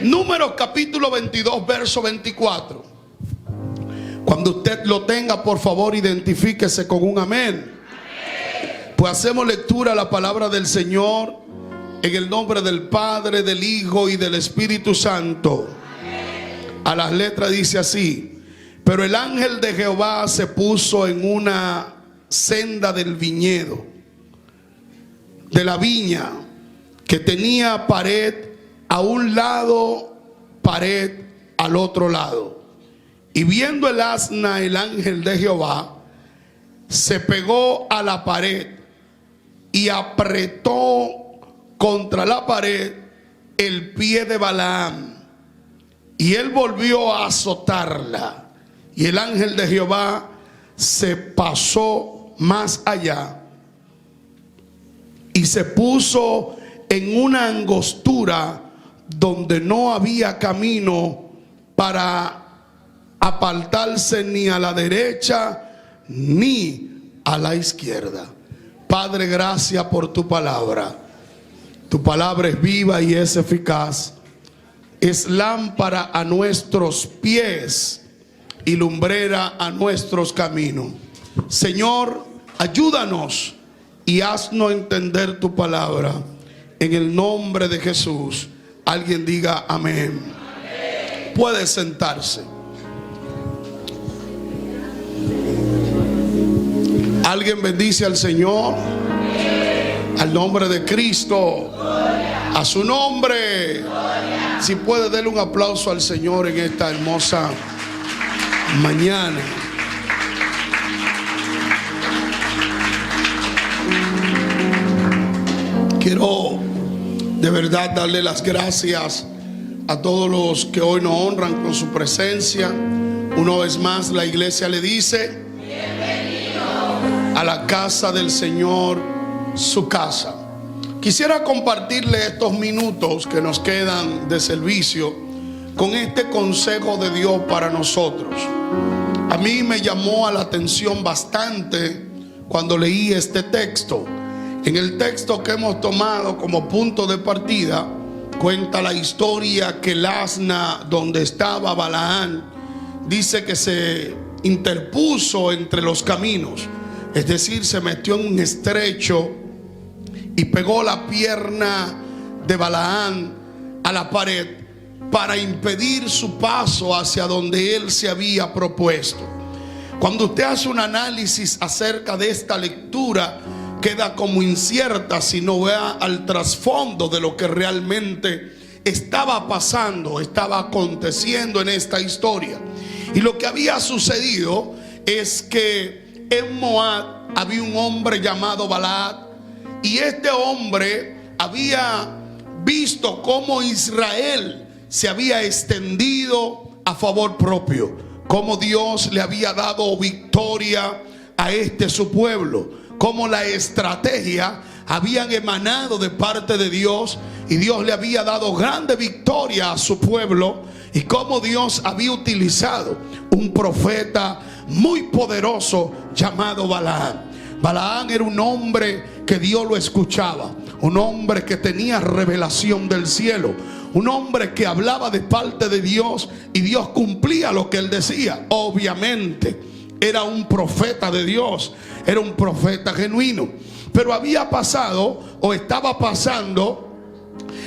Números capítulo 22, verso 24. Cuando usted lo tenga, por favor, identifíquese con un amén. Pues hacemos lectura a la palabra del Señor en el nombre del Padre, del Hijo y del Espíritu Santo. A las letras dice así: pero el ángel de Jehová se puso en una senda del viñedo, de la viña, que tenía pared a un lado, pared al otro lado. Y viendo el asna, el ángel de Jehová se pegó a la pared y apretó contra la pared el pie de Balaam, y él volvió a azotarla. Y el ángel de Jehová se pasó más allá y se puso en una angostura donde no había camino para apartarse ni a la derecha ni a la izquierda. Padre, gracias por tu palabra. Tu palabra es viva y es eficaz. Es lámpara a nuestros pies y lumbrera a nuestros caminos. Señor, ayúdanos y haznos entender tu palabra. En el nombre de Jesús. Alguien diga amén. Amén. Puede sentarse. Alguien bendice al Señor. Amén. Al nombre de Cristo. Gloria. A su nombre. Gloria. Si puede, darle un aplauso al Señor en esta hermosa mañana. Quiero de verdad darle las gracias a todos los que hoy nos honran con su presencia. Una vez más, la iglesia le dice: bienvenido a la casa del Señor, su casa. Quisiera compartirle estos minutos que nos quedan de servicio con este consejo de Dios para nosotros. A mí me llamó a la atención bastante cuando leí este texto. En el texto que hemos tomado como punto de partida, cuenta la historia que el asna donde estaba Balaam, dice que se interpuso entre los caminos, es decir, se metió en un estrecho y pegó la pierna de Balaam a la pared para impedir su paso hacia donde él se había propuesto. Cuando usted hace un análisis acerca de esta lectura, queda como incierta si no vea al trasfondo de lo que realmente estaba pasando, estaba aconteciendo en esta historia. Y lo que había sucedido es que en Moab había un hombre llamado Balac, y este hombre había visto cómo Israel se había extendido a favor propio, cómo Dios le había dado victoria a este su pueblo, cómo la estrategia habían emanado de parte de Dios y Dios le había dado grande victoria a su pueblo, y cómo Dios había utilizado un profeta muy poderoso llamado Balaam. Balaam era un hombre que Dios lo escuchaba, un hombre que tenía revelación del cielo, un hombre que hablaba de parte de Dios y Dios cumplía lo que él decía. Obviamente era un profeta de Dios, era un profeta genuino. Pero había pasado, o estaba pasando,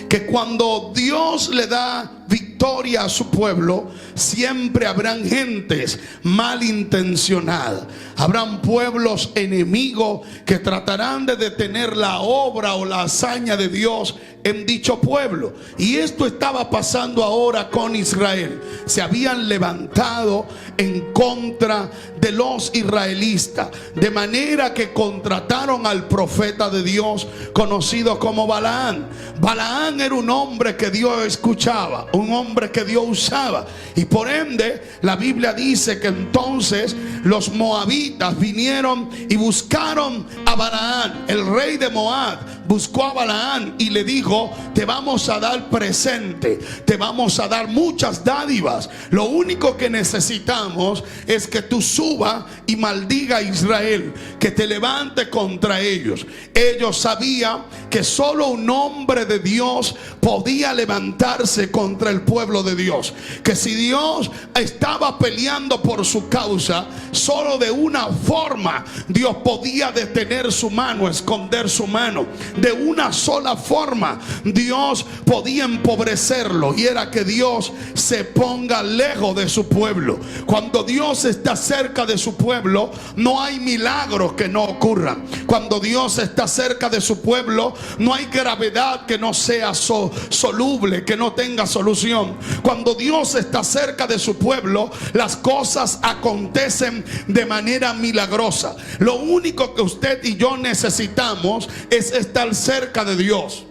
que cuando Dios le da victoria a su pueblo, siempre habrán gentes malintencionadas, habrán pueblos enemigos que tratarán de detener la obra o la hazaña de Dios en dicho pueblo. Y esto estaba pasando ahora con Israel. Se habían levantado en contra de los israelitas, de manera que contrataron al profeta de Dios conocido como Balaam. Balaam era un hombre que Dios escuchaba, un hombre que Dios usaba, y por ende la Biblia dice que entonces los moabitas vinieron y buscaron a Balaam, el rey de Moab. buscó a Balaam y le dijo: te vamos a dar presente, te vamos a dar muchas dádivas. Lo único que necesitamos es que tú subas y maldiga a Israel, que te levante contra ellos. Ellos sabían que solo un hombre de Dios podía levantarse contra el pueblo de Dios, que si Dios estaba peleando por su causa, solo de una forma Dios podía detener su mano, esconder su mano. De una sola forma Dios podía empobrecerlo, y era que Dios se ponga lejos de su pueblo. Cuando Dios está cerca de su pueblo, no hay milagros que no ocurran. Cuando Dios está cerca de su pueblo, no hay gravedad que no sea soluble, que no tenga solución. Cuando Dios está cerca de su pueblo, las cosas acontecen de manera milagrosa. Lo único que usted y yo necesitamos es estar cerca de Dios.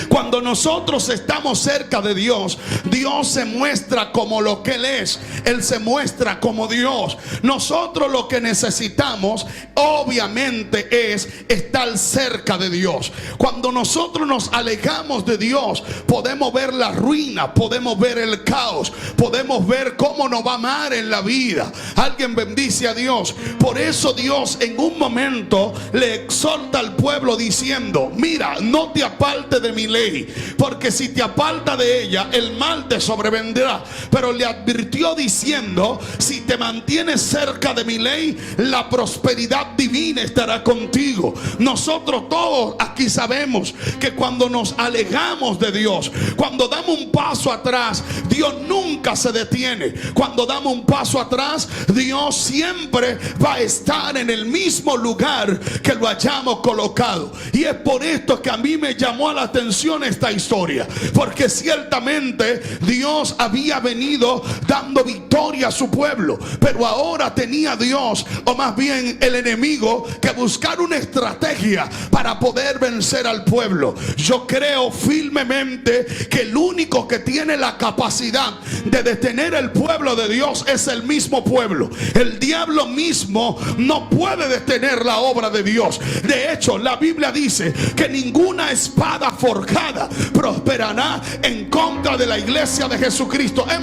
Cuando nosotros estamos cerca de Dios, Dios se muestra como lo que Él es. Él se muestra como Dios. Nosotros lo que necesitamos obviamente es estar cerca de Dios. Cuando nosotros nos alejamos de Dios, podemos ver la ruina, podemos ver el caos, podemos ver cómo nos va mal en la vida. Alguien bendice a Dios. Por eso Dios en un momento le exhorta al pueblo diciendo: mira, no te apartes de mi ley, porque si te aparta de ella, el mal te sobrevendrá. Pero le advirtió diciendo: si te mantienes cerca de mi ley, la prosperidad divina estará contigo. Nosotros todos aquí sabemos que cuando nos alejamos de Dios, cuando damos un paso atrás, Dios nunca se detiene. Cuando damos un paso atrás, Dios siempre va a estar en el mismo lugar que lo hayamos colocado. Y es por esto que a mí me llamó a la atención esta historia, porque ciertamente Dios había venido dando victoria a su pueblo, pero ahora tenía Dios, o más bien el enemigo, que buscar una estrategia para poder vencer al pueblo. Yo creo firmemente que el único que tiene la capacidad de detener el pueblo de Dios es el mismo pueblo. El diablo mismo no puede detener la obra de Dios. De hecho, la Biblia dice que ninguna espada forjada prosperará en contra de la iglesia de Jesucristo. Es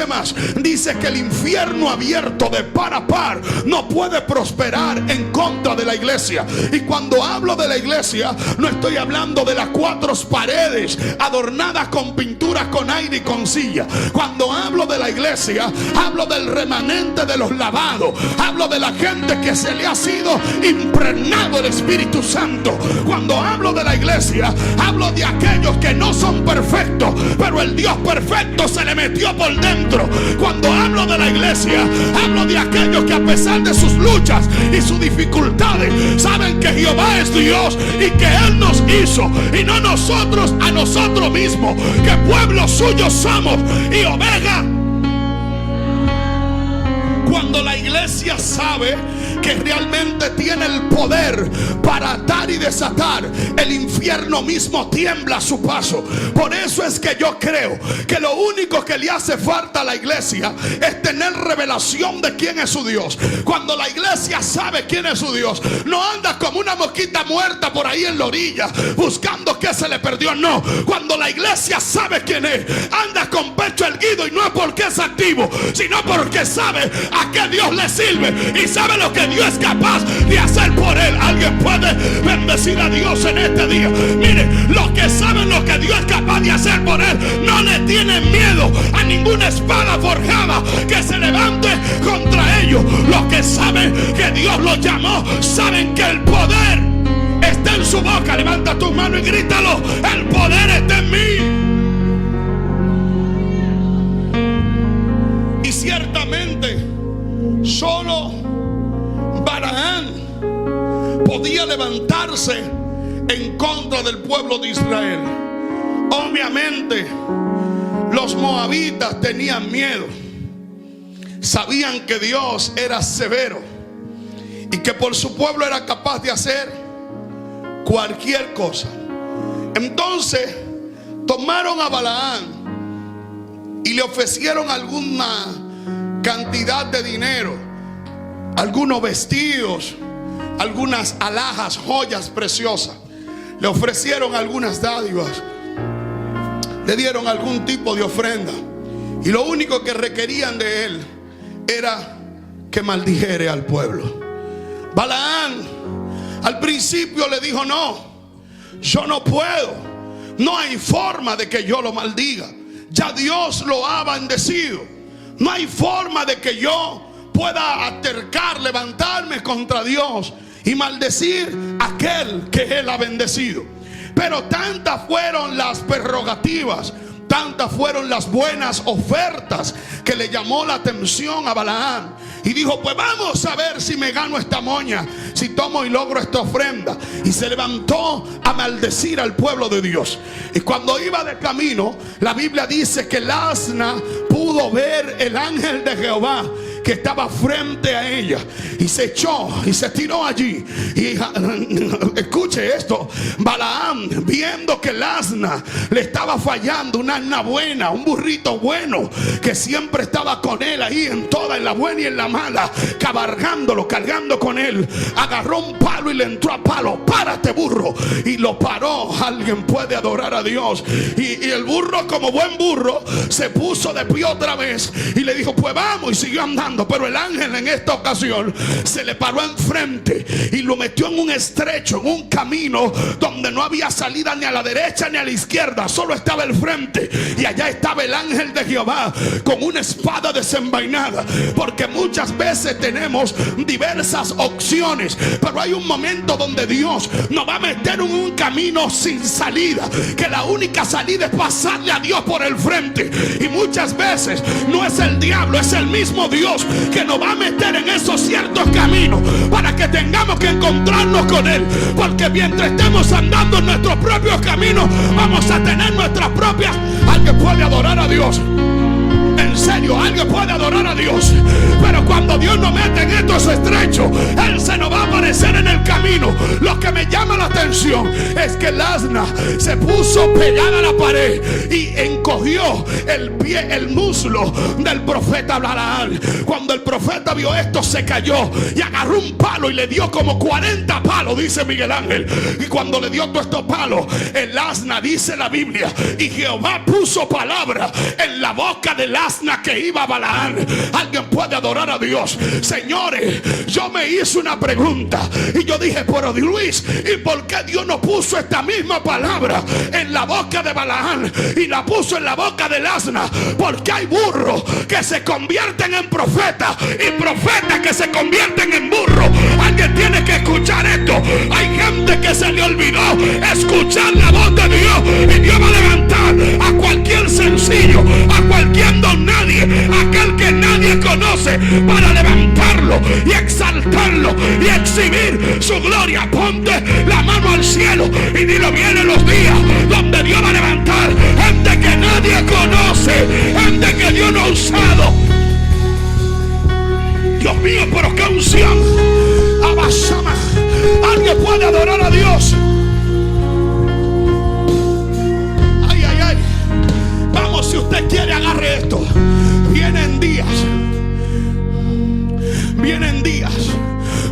más, dice que el infierno abierto de par a par no puede prosperar en contra de la iglesia. Y cuando hablo de la iglesia, no estoy hablando de las cuatro paredes adornadas con pinturas con aire y con silla. Cuando hablo de la iglesia, hablo del remanente de los lavados. Hablo de la gente que se le ha sido impregnado el Espíritu Santo. Cuando hablo de la iglesia, hablo de aquellos que no son perfectos, pero el Dios perfecto se le metió por dentro. Cuando hablo de la iglesia, hablo de aquellos que a pesar de sus luchas y sus dificultades, saben que Jehová es Dios y que Él nos hizo y no nosotros a nosotros mismos, que pueblo suyo somos y oveja. Cuando la iglesia sabe que realmente tiene el poder para atar y desatar, el infierno mismo tiembla a su paso. Por eso es que yo creo que lo único que le hace falta a la iglesia es tener revelación de quién es su Dios. Cuando la iglesia sabe quién es su Dios, no anda como una mosquita muerta por ahí en la orilla buscando qué se le perdió. No, cuando la iglesia sabe quién es, anda con pecho erguido, y no es porque es activo, sino porque sabe a qué Dios le sirve y sabe lo que Dios es capaz de hacer por él. Alguien puede bendecir a Dios en este día. Mire, los que saben lo que Dios es capaz de hacer por él no le tienen miedo a ninguna espada forjada que se levante contra ellos. Los que saben que Dios los llamó saben que el poder está en su boca. Levanta tu mano y grítalo: el poder está en mí. Y ciertamente solo Balaam podía levantarse en contra del pueblo de Israel. Obviamente los moabitas tenían miedo. Sabían que Dios era severo y que por su pueblo era capaz de hacer cualquier cosa. Entonces tomaron a Balaam y le ofrecieron alguna cantidad de dinero, algunos vestidos, algunas alhajas, joyas preciosas. le ofrecieron algunas dádivas, le dieron algún tipo de ofrenda, y lo único que requerían de él era que maldijere al pueblo. Balaam al principio le dijo: no, yo no puedo, no hay forma de que yo lo maldiga, ya Dios lo ha bendecido, no hay forma de que yo pueda atercar, levantarme contra Dios y maldecir a aquel que Él ha bendecido. Pero tantas fueron las prerrogativas, tantas fueron las buenas ofertas, que le llamó la atención a Balaam. Y dijo: pues vamos a ver si me gano esta moña, si tomo y logro esta ofrenda. Y se levantó a maldecir al pueblo de Dios. Y cuando iba de camino, la Biblia dice que el asna pudo ver el ángel de Jehová que estaba frente a ella, y se echó y se tiró allí. Y escuche esto: Balaam, viendo que el asna le estaba fallando, una asna buena, un burrito bueno que siempre estaba con él ahí en toda, en la buena y en la mala, cabalgándolo, cargando con él, agarró un palo y le entró a palo. Párate, burro, y lo paró. Alguien puede adorar a Dios. Y el burro, como buen burro, se puso de pie otra vez y le dijo: pues vamos, y siguió andando. Pero el ángel en esta ocasión se le paró enfrente y lo metió en un estrecho, en un camino donde no había salida ni a la derecha ni a la izquierda, solo estaba el frente. Y allá estaba el ángel de Jehová con una espada desenvainada. Porque muchas veces tenemos diversas opciones, pero hay un momento donde Dios nos va a meter en un camino sin salida, que la única salida es pasarle a Dios por el frente. Y muchas veces no es el diablo, es el mismo Dios que nos va a meter en esos ciertos caminos para que tengamos que encontrarnos con Él. Porque mientras estemos andando en nuestros propios caminos, vamos a tener nuestras propias. Alguien puede adorar a Dios. En serio, alguien puede adorar a Dios. Pero cuando Dios nos mete en estos estrechos, Él se nos va a aparecer en el camino. Lo que me llama la atención es que el asna se puso pegada a la pared y encogió el pie, el muslo del profeta Balaam. Cuando el profeta vio esto, se cayó y agarró un palo y le dio como 40 palos, dice Miguel Ángel. Y cuando le dio todos estos palos, el asna, dice la Biblia, y Jehová puso palabra en la boca del asna que iba a Balaam. Alguien puede adorar a Dios. Señores, yo me hice una pregunta y yo dije: pero Luis, ¿y por qué Dios no puso esta misma palabra en la boca de Balaam y la puso en la boca del asna? Porque hay burros que se convierten en profetas y profetas que se convierten en burros. Alguien tiene que escuchar esto. Hay gente que se le olvidó escuchar la voz de Dios, y Dios va a levantar a cualquier sencillo, a cualquier don nadie, aquel que nadie conoce, para levantarlo y exaltarlo y exhibir su gloria. Ponte la mano al cielo y dilo: vienen los días donde Dios va a levantar gente que nadie conoce, gente que Dios no ha usado. Dios mío, pero qué unción. Abasama. Alguien puede adorar a Dios. Ay, ay, ay. Vamos, si usted quiere, agarre esto. Vienen días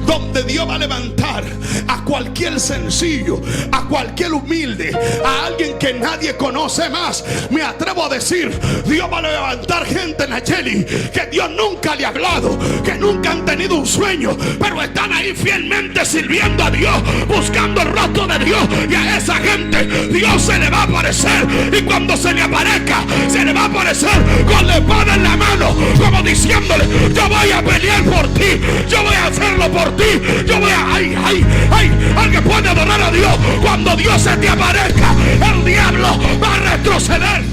donde Dios va a levantar a cualquier sencillo, a cualquier humilde, a alguien que nadie conoce más. Me atrevo a decir: Dios va a levantar gente, Nacheli, que Dios nunca le ha hablado, que nunca han tenido un sueño, pero están ahí fielmente sirviendo a Dios, buscando el rostro de Dios. Y a esa gente Dios se le va a aparecer, y cuando se le aparezca, se le va a aparecer con la espada en la mano, como diciéndole: yo voy a pelear por ti, yo voy a hacerlo por ti, yo voy a... ay, ay, ay. Alguien puede adorar a Dios. Cuando Dios se te aparezca, el diablo va a retroceder.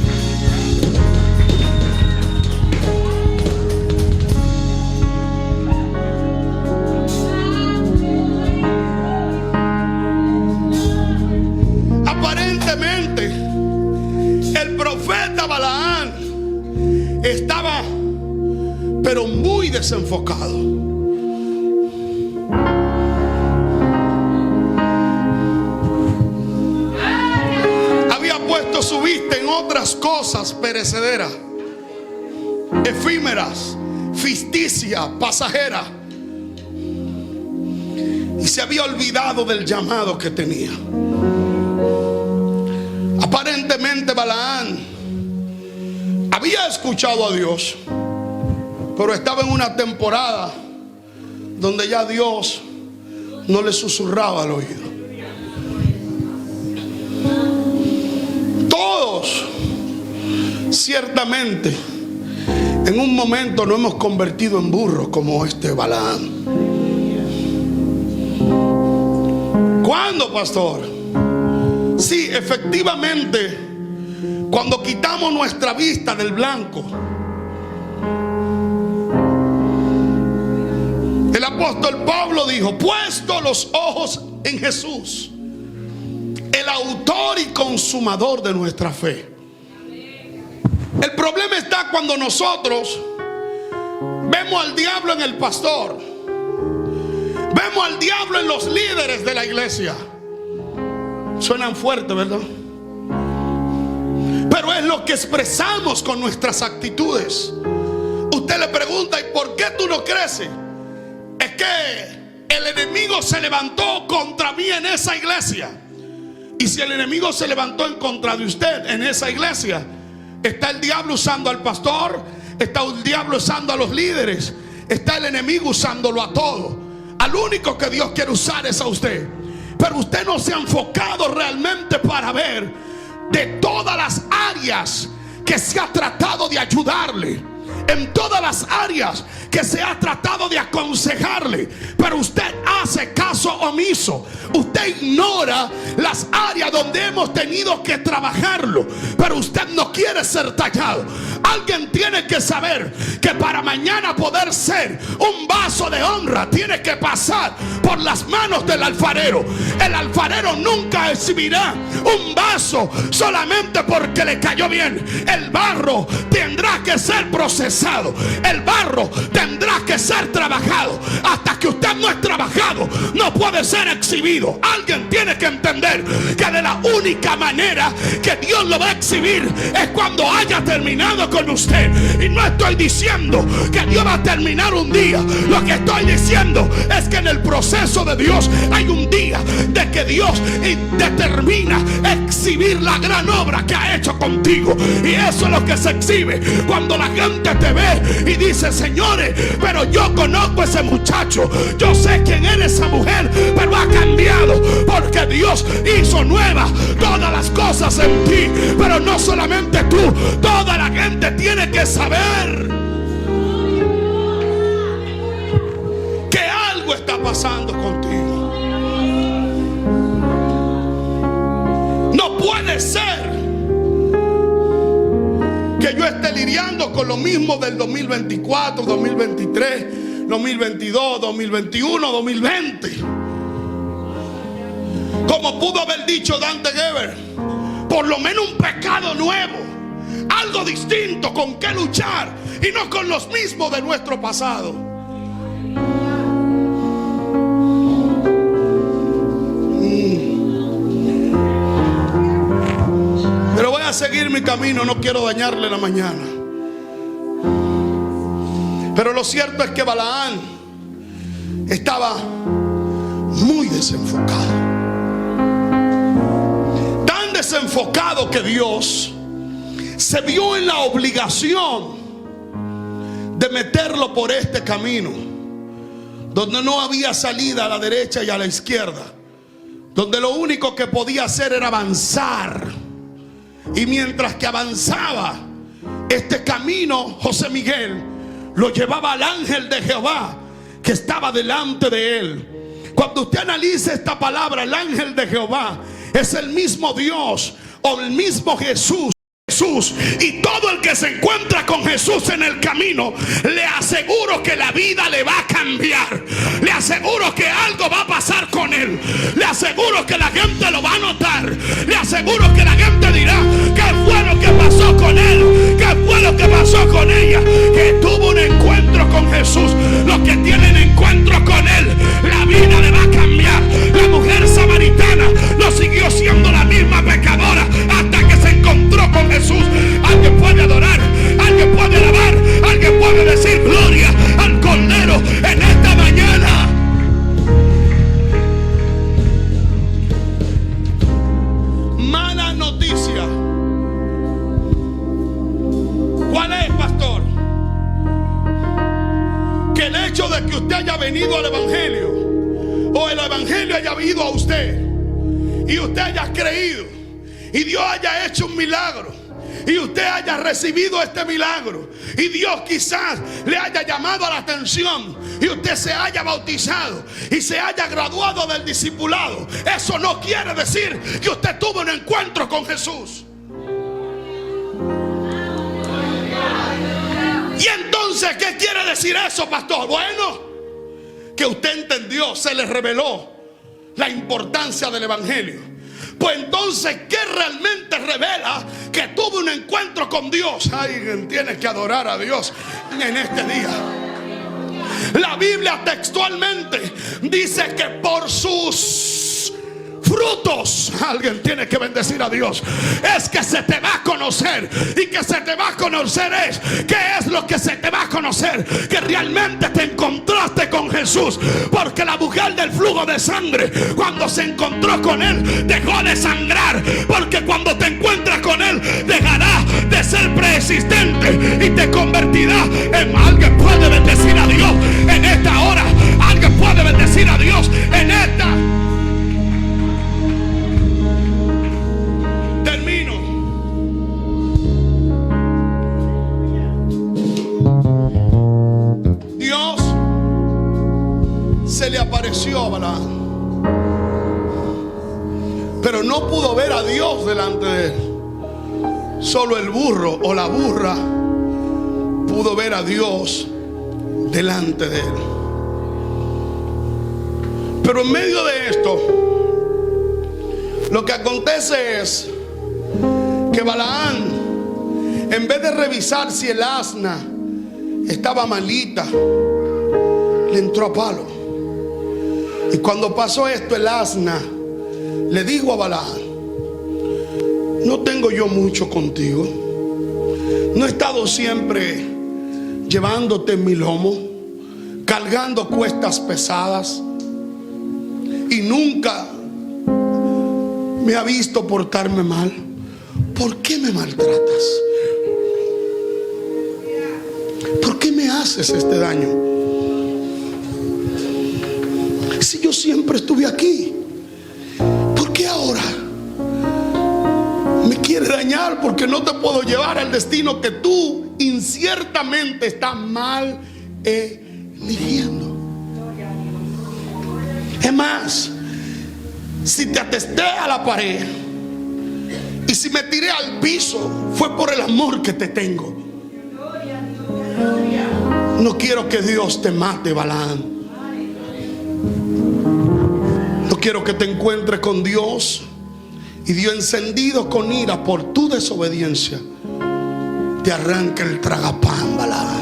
Aparentemente el profeta Balaam estaba, pero muy desenfocado. Puesto su vista en otras cosas perecederas, efímeras, ficticias, pasajeras, y se había olvidado del llamado que tenía. Aparentemente Balaam había escuchado a Dios, pero estaba en una temporada donde ya Dios no le susurraba al oído. Todos, ciertamente, en un momento nos hemos convertido en burros como este Balaam. ¿Cuándo, pastor? Sí, efectivamente, cuando quitamos nuestra vista del blanco. El apóstol Pablo dijo: puesto los ojos en Jesús, el autor y consumador de nuestra fe. El problema está cuando nosotros vemos al diablo en el pastor, vemos al diablo en los líderes de la iglesia. Suenan fuerte, ¿verdad? Pero es lo que expresamos con nuestras actitudes. Usted le pregunta: ¿y por qué tú no creces? Es que el enemigo se levantó contra mí en esa iglesia. Y si el enemigo se levantó en contra de usted en esa iglesia, está el diablo usando al pastor, está el diablo usando a los líderes, está el enemigo usándolo a todo. Al único que Dios quiere usar es a usted. Pero usted no se ha enfocado realmente para ver de todas las áreas que se ha tratado de ayudarle, en todas las áreas que se ha tratado de aconsejarle, pero usted hace caso omiso. Usted ignora las áreas donde hemos tenido que trabajarlo, pero usted no quiere ser tallado. Alguien tiene que saber que para mañana poder ser un vaso de honra, tiene que pasar por las manos del alfarero. El alfarero nunca exhibirá un vaso solamente porque le cayó bien. El barro tendrá que ser procesado, el barro tendrá que ser trabajado. Hasta que usted no es trabajado, no puede ser exhibido. Alguien tiene que entender que de la única manera que Dios lo va a exhibir es cuando haya terminado con usted. Y no estoy diciendo que Dios va a terminar un día. Lo que estoy diciendo es que en el proceso de Dios hay un día de que Dios determina exhibir la gran obra que ha hecho contigo. Y eso es lo que se exhibe cuando la gente te ve y dice: señores, pero yo conozco a ese muchacho, yo sé quién era esa mujer, pero ha cambiado porque Dios hizo nuevas todas las cosas en ti. Pero no solamente tú, toda la gente tiene que saber que algo está pasando contigo. No puede ser que yo esté lidiando con lo mismo del 2024, 2023, 2022, 2021, 2020. Como pudo haber dicho Dante Gebel, por lo menos un pecado nuevo, algo distinto con que luchar, y no con los mismos de nuestro pasado. Pero voy a seguir mi camino, no quiero dañarle la mañana. Pero lo cierto es que Balaam estaba muy desenfocado. Tan desenfocado que Dios se vio en la obligación de meterlo por este camino, donde no había salida a la derecha y a la izquierda, donde lo único que podía hacer era avanzar. Y mientras que avanzaba este camino, José Miguel lo llevaba al ángel de Jehová que estaba delante de él. Cuando usted analiza esta palabra, el ángel de Jehová es el mismo Dios o el mismo Jesús. Y todo el que se encuentra con Jesús en el camino, le aseguro que la vida le va a cambiar. Le aseguro que algo va a pasar con él. Le aseguro que la gente lo va a notar. Le aseguro que la gente dirá: ¿qué fue lo que pasó con él? ¿Qué fue lo que pasó con ella? Que tuvo un encuentro con Jesús. Los que tienen encuentro con él, la vida le va a cambiar. La mujer samaritana no siguió siendo la misma pecadora hasta que se encontró con Jesús. Alguien puede adorar, alguien puede alabar, alguien puede decir gloria al Cordero en esta mañana. Mala noticia. venido al evangelio, o el evangelio haya ido a usted y usted haya creído y Dios haya hecho un milagro y usted haya recibido este milagro y Dios quizás le haya llamado a la atención y usted se haya bautizado y se haya graduado del discipulado, eso no quiere decir que usted tuvo un encuentro con Jesús. Y entonces, ¿qué quiere decir eso, pastor? Bueno, que usted entendió, se le reveló la importancia del evangelio. Pues entonces, ¿qué realmente revela que tuvo un encuentro con Dios? Alguien tiene que adorar a Dios en este día. La Biblia textualmente dice que por sus frutos, alguien tiene que bendecir a Dios, es que se te va a conocer. Y que se te va a conocer es, ¿qué es lo que se te va a conocer? Que realmente te encontraste con Jesús. Porque la mujer del flujo de sangre, cuando se encontró con Él, dejó de sangrar. Porque cuando te encuentras con Él, dejará de ser preexistente y te convertirá en... Alguien puede bendecir a Dios en esta hora. Alguien puede bendecir a Dios en esta... Dios se le apareció a Balaam, pero no pudo ver a Dios delante de él. Solo el burro o la burra pudo ver a Dios delante de él. Pero en medio de esto, lo que acontece es que Balaam, en vez de revisar si el asna estaba malita, le entró a palo. Y cuando pasó esto, el asna le dijo a Balaam: no tengo yo mucho contigo, no he estado siempre llevándote en mi lomo, cargando cuestas pesadas, y nunca me ha visto portarme mal. ¿Por qué me maltratas? ¿Por qué me haces este daño? Si yo siempre estuve aquí, ¿por qué ahora me quieres dañar? Porque no te puedo llevar al destino que tú inciertamente estás mal eligiendo. Es más, si te atesté a la pared y si me tiré al piso, fue por el amor que te tengo. No quiero que Dios te mate, Balaam. No quiero que te encuentres con Dios y Dios, encendido con ira por tu desobediencia, te arranque el tragapán, Balaam.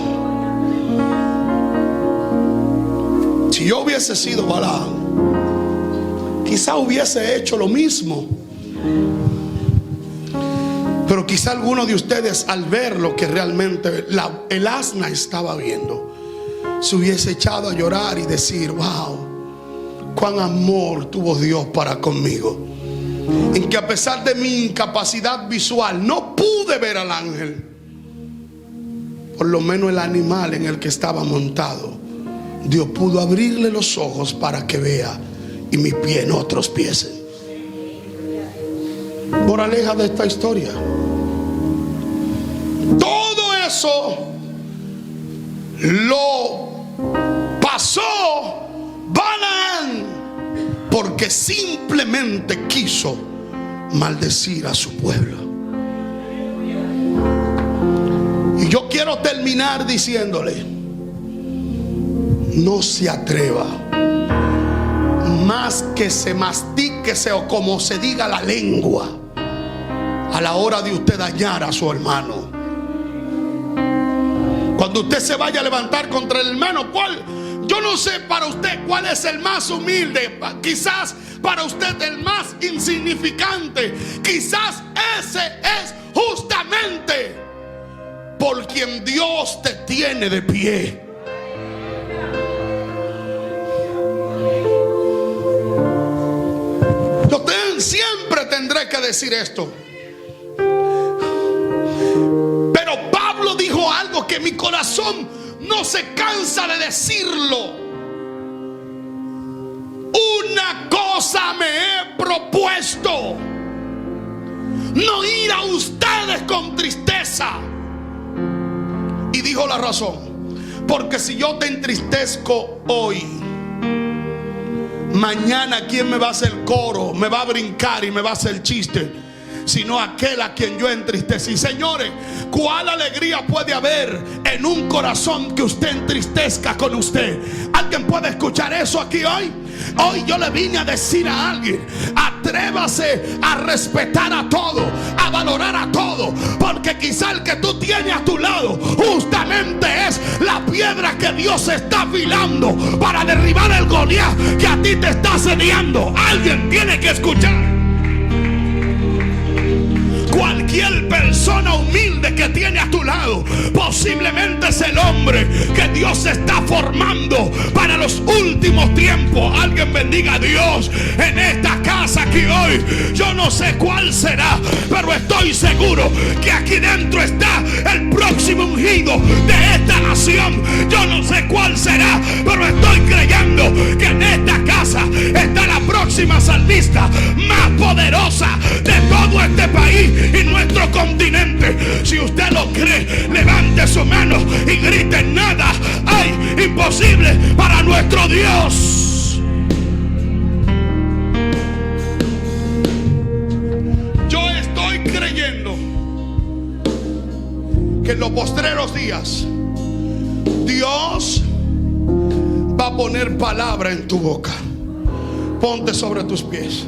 Si yo hubiese sido Balaam, quizá hubiese hecho lo mismo. Pero quizá alguno de ustedes, al ver lo que realmente el asna estaba viendo, se hubiese echado a llorar y decir: wow, cuán amor tuvo Dios para conmigo, en que a pesar de mi incapacidad visual no pude ver al ángel. Por lo menos el animal en el que estaba montado, Dios pudo abrirle los ojos para que vea y mi pie en otros pies. Moraleja de esta historia: todo eso lo pasó Balaam porque simplemente quiso maldecir a su pueblo. Y yo quiero terminar diciéndole: no se atreva, más que se mastíquese o como se diga la lengua, a la hora de usted dañar a su hermano. Cuando usted se vaya a levantar contra el hermano, yo no sé para usted cuál es el más humilde. Quizás para usted el más insignificante. Quizás ese es justamente por quien Dios te tiene de pie. Yo siempre tendré que decir esto. Pero Pablo dijo algo que mi corazón no se cansa de decirlo. cosa me he propuesto: no ir a ustedes con tristeza. Y dijo la razón: porque si yo te entristezco hoy, mañana ¿quién me va a hacer coro? Me va a brincar y me va a hacer chiste, sino aquel a quien yo entristecí. Señores, ¿cuál alegría puede haber en un corazón que usted entristezca con usted? ¿Alguien puede escuchar eso aquí hoy? Hoy yo le vine a decir a alguien: atrévase a respetar a todo, a valorar a todo, porque quizá el que tú tienes a tu lado justamente es la piedra que Dios está afilando para derribar el Goliat que a ti te está asediando. Alguien tiene que escuchar. Cualquier persona humilde que tiene a tu lado posiblemente es el hombre que Dios está formando para los últimos tiempos. Alguien bendiga a Dios en esta casa aquí hoy. Yo no sé cuál será, pero estoy seguro que aquí dentro está el próximo ungido de esta nación. Yo no sé cuál será, pero estoy creyendo que en esta casa está la próxima salmista más poderosa de todo este país y nuestro continente. Si usted lo cree, levante su mano y grite: nada hay imposible para nuestro Dios. Yo estoy creyendo que en los postreros días Dios va a poner palabra en tu boca. Ponte sobre tus pies.